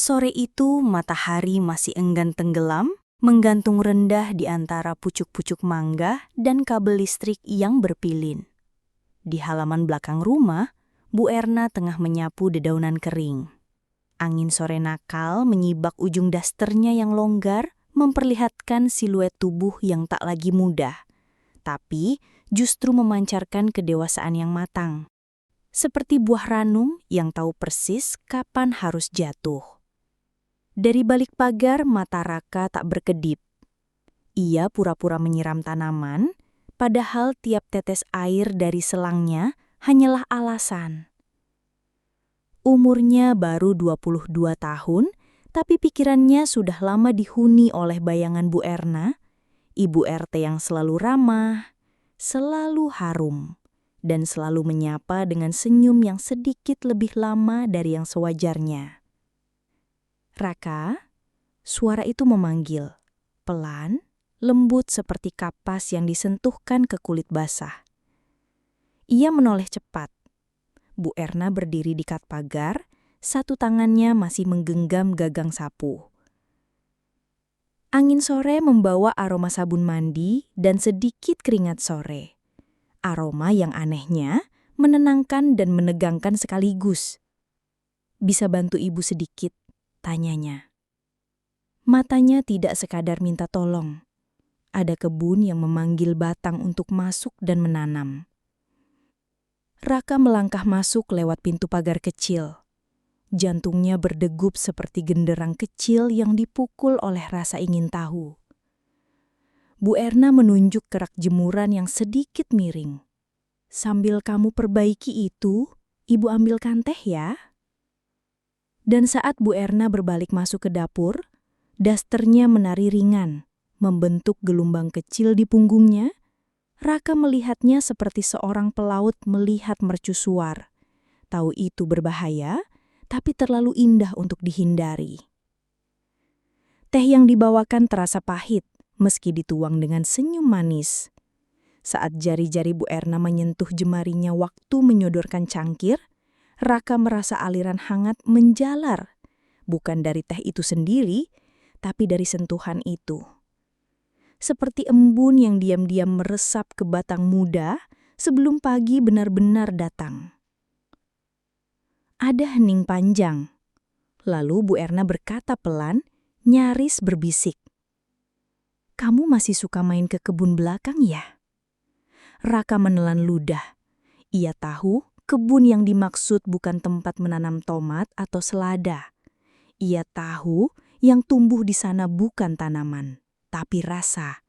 Sore itu matahari masih enggan tenggelam, menggantung rendah di antara pucuk-pucuk mangga dan kabel listrik yang berpilin. Di halaman belakang rumah, Bu Erna tengah menyapu dedaunan kering. Angin sore nakal menyibak ujung dasternya yang longgar, memperlihatkan siluet tubuh yang tak lagi muda, tapi justru memancarkan kedewasaan yang matang. Seperti buah ranum yang tahu persis kapan harus jatuh. Dari balik pagar mata Raka tak berkedip. Ia pura-pura menyiram tanaman, padahal tiap tetes air dari selangnya hanyalah alasan. Umurnya baru 22 tahun, tapi pikirannya sudah lama dihuni oleh bayangan Bu Erna, ibu RT yang selalu ramah, selalu harum, dan selalu menyapa dengan senyum yang sedikit lebih lama dari yang sewajarnya. Raka, suara itu memanggil, pelan, lembut seperti kapas yang disentuhkan ke kulit basah. Ia menoleh cepat. Bu Erna berdiri di kat pagar, satu tangannya masih menggenggam gagang sapu. Angin sore membawa aroma sabun mandi dan sedikit keringat sore. Aroma yang anehnya menenangkan dan menegangkan sekaligus. "Bisa bantu ibu sedikit?" tanyanya. Matanya tidak sekadar minta tolong. Ada kebun yang memanggil batang untuk masuk dan menanam. Raka melangkah masuk lewat pintu pagar kecil. Jantungnya berdegup seperti genderang kecil yang dipukul oleh rasa ingin tahu. Bu Erna menunjuk kerak jemuran yang sedikit miring. "Sambil kamu perbaiki itu, ibu ambilkan teh ya." Dan saat Bu Erna berbalik masuk ke dapur, dasternya menari ringan, membentuk gelombang kecil di punggungnya. Raka melihatnya seperti seorang pelaut melihat mercusuar. Tahu itu berbahaya, tapi terlalu indah untuk dihindari. Teh yang dibawakan terasa pahit, meski dituang dengan senyum manis. Saat jari-jari Bu Erna menyentuh jemarinya waktu menyodorkan cangkir, Raka merasa aliran hangat menjalar, bukan dari teh itu sendiri, tapi dari sentuhan itu. Seperti embun yang diam-diam meresap ke batang muda sebelum pagi benar-benar datang. Ada hening panjang. Lalu Bu Erna berkata pelan, nyaris berbisik. "Kamu masih suka main ke kebun belakang ya?" Raka menelan ludah. Ia tahu kebun yang dimaksud bukan tempat menanam tomat atau selada. Ia tahu yang tumbuh di sana bukan tanaman, tapi rasa.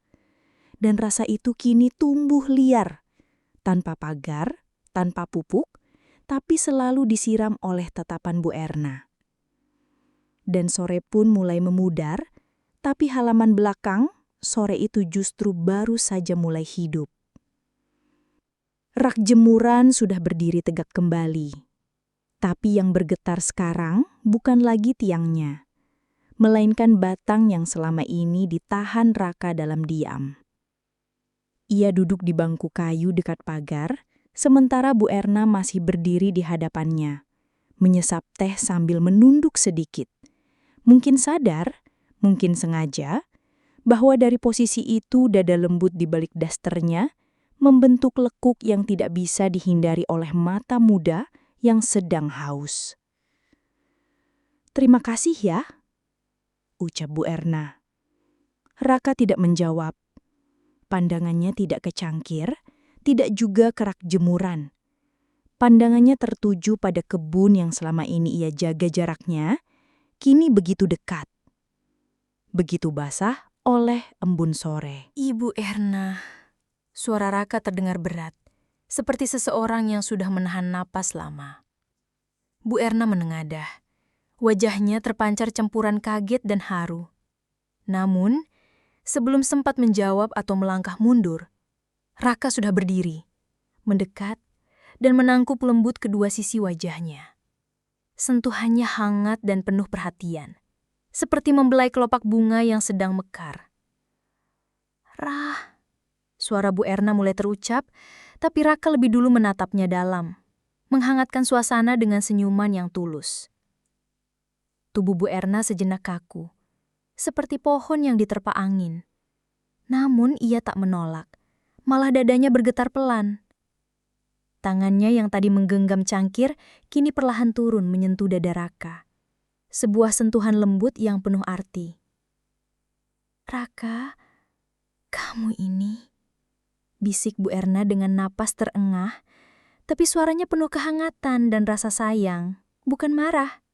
Dan rasa itu kini tumbuh liar, tanpa pagar, tanpa pupuk, tapi selalu disiram oleh tatapan Bu Erna. Dan sore pun mulai memudar, tapi halaman belakang, sore itu justru baru saja mulai hidup. Rak jemuran sudah berdiri tegak kembali. Tapi yang bergetar sekarang bukan lagi tiangnya, melainkan batang yang selama ini ditahan Raka dalam diam. Ia duduk di bangku kayu dekat pagar, sementara Bu Erna masih berdiri di hadapannya, menyesap teh sambil menunduk sedikit. Mungkin sadar, mungkin sengaja, bahwa dari posisi itu dada lembut di balik dasternya membentuk lekuk yang tidak bisa dihindari oleh mata muda yang sedang haus. "Terima kasih ya," ucap Bu Erna. Raka tidak menjawab. Pandangannya tidak ke cangkir, tidak juga kerak jemuran. Pandangannya tertuju pada kebun yang selama ini ia jaga jaraknya, kini begitu dekat. Begitu basah oleh embun sore. "Ibu Erna," suara Raka terdengar berat, seperti seseorang yang sudah menahan napas lama. Bu Erna menengadah. Wajahnya terpancar campuran kaget dan haru. Namun, sebelum sempat menjawab atau melangkah mundur, Raka sudah berdiri, mendekat, dan menangkup lembut kedua sisi wajahnya. Sentuhannya hangat dan penuh perhatian, seperti membelai kelopak bunga yang sedang mekar. "Rah," suara Bu Erna mulai terucap, tapi Raka lebih dulu menatapnya dalam, menghangatkan suasana dengan senyuman yang tulus. Tubuh Bu Erna sejenak kaku, seperti pohon yang diterpa angin. Namun ia tak menolak, malah dadanya bergetar pelan. Tangannya yang tadi menggenggam cangkir kini perlahan turun menyentuh dada Raka. Sebuah sentuhan lembut yang penuh arti. "Raka, kamu ini," bisik Bu Erna dengan napas terengah, tapi suaranya penuh kehangatan dan rasa sayang, bukan marah.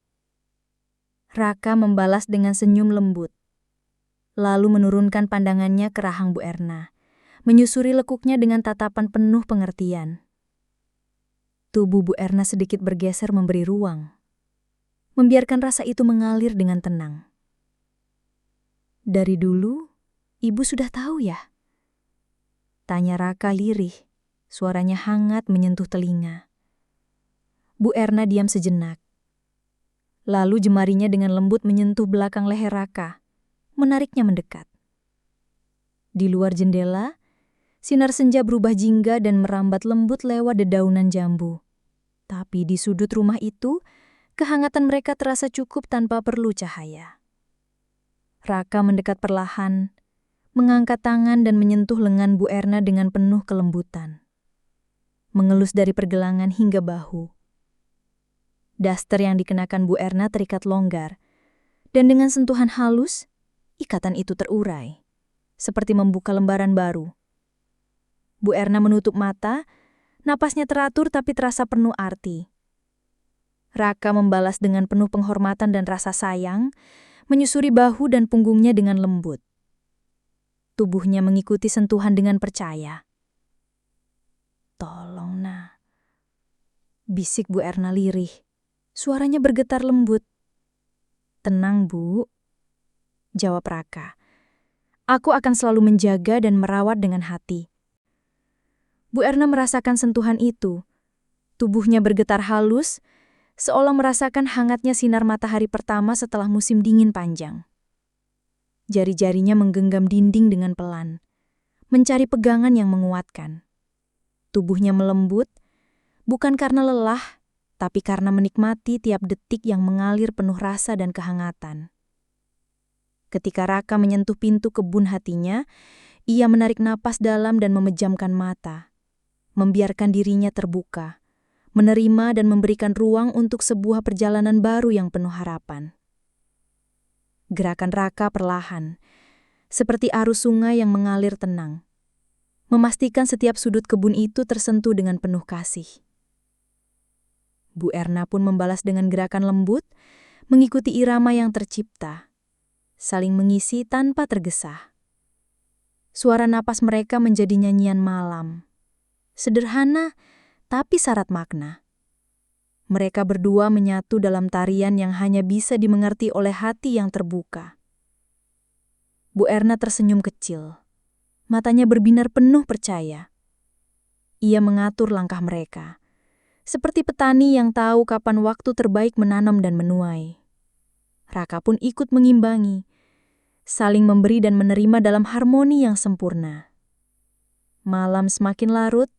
Raka membalas dengan senyum lembut, lalu menurunkan pandangannya ke rahang Bu Erna, menyusuri lekuknya dengan tatapan penuh pengertian. Tubuh Bu Erna sedikit bergeser memberi ruang, membiarkan rasa itu mengalir dengan tenang. "Dari dulu, Ibu sudah tahu ya?" tanya Raka lirih, suaranya hangat menyentuh telinga. Bu Erna diam sejenak. Lalu jemarinya dengan lembut menyentuh belakang leher Raka, menariknya mendekat. Di luar jendela, sinar senja berubah jingga dan merambat lembut lewat dedaunan jambu. Tapi di sudut rumah itu, kehangatan mereka terasa cukup tanpa perlu cahaya. Raka mendekat perlahan, mengangkat tangan dan menyentuh lengan Bu Erna dengan penuh kelembutan. Mengelus dari pergelangan hingga bahu. Daster yang dikenakan Bu Erna terikat longgar, dan dengan sentuhan halus, ikatan itu terurai, seperti membuka lembaran baru. Bu Erna menutup mata, napasnya teratur tapi terasa penuh arti. Raka membalas dengan penuh penghormatan dan rasa sayang, menyusuri bahu dan punggungnya dengan lembut. Tubuhnya mengikuti sentuhan dengan percaya. "Tolong, Nah," bisik Bu Erna lirih. Suaranya bergetar lembut. "Tenang, Bu," jawab Raka. "Aku akan selalu menjaga dan merawat dengan hati." Bu Erna merasakan sentuhan itu. Tubuhnya bergetar halus, seolah merasakan hangatnya sinar matahari pertama setelah musim dingin panjang. Jari-jarinya menggenggam dinding dengan pelan, mencari pegangan yang menguatkan. Tubuhnya melembut, bukan karena lelah, tapi karena menikmati tiap detik yang mengalir penuh rasa dan kehangatan. Ketika Raka menyentuh pintu kebun hatinya, ia menarik napas dalam dan memejamkan mata, membiarkan dirinya terbuka, menerima dan memberikan ruang untuk sebuah perjalanan baru yang penuh harapan. Gerakan Raka perlahan, seperti arus sungai yang mengalir tenang, memastikan setiap sudut kebun itu tersentuh dengan penuh kasih. Bu Erna pun membalas dengan gerakan lembut, mengikuti irama yang tercipta, saling mengisi tanpa tergesa. Suara napas mereka menjadi nyanyian malam, sederhana tapi syarat makna. Mereka berdua menyatu dalam tarian yang hanya bisa dimengerti oleh hati yang terbuka. Bu Erna tersenyum kecil, matanya berbinar penuh percaya. Ia mengatur langkah mereka, seperti petani yang tahu kapan waktu terbaik menanam dan menuai. Raka pun ikut mengimbangi, saling memberi dan menerima dalam harmoni yang sempurna. Malam semakin larut,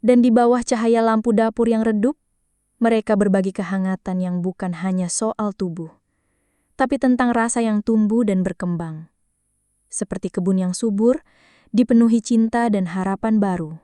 dan di bawah cahaya lampu dapur yang redup, mereka berbagi kehangatan yang bukan hanya soal tubuh, tapi tentang rasa yang tumbuh dan berkembang. Seperti kebun yang subur, dipenuhi cinta dan harapan baru.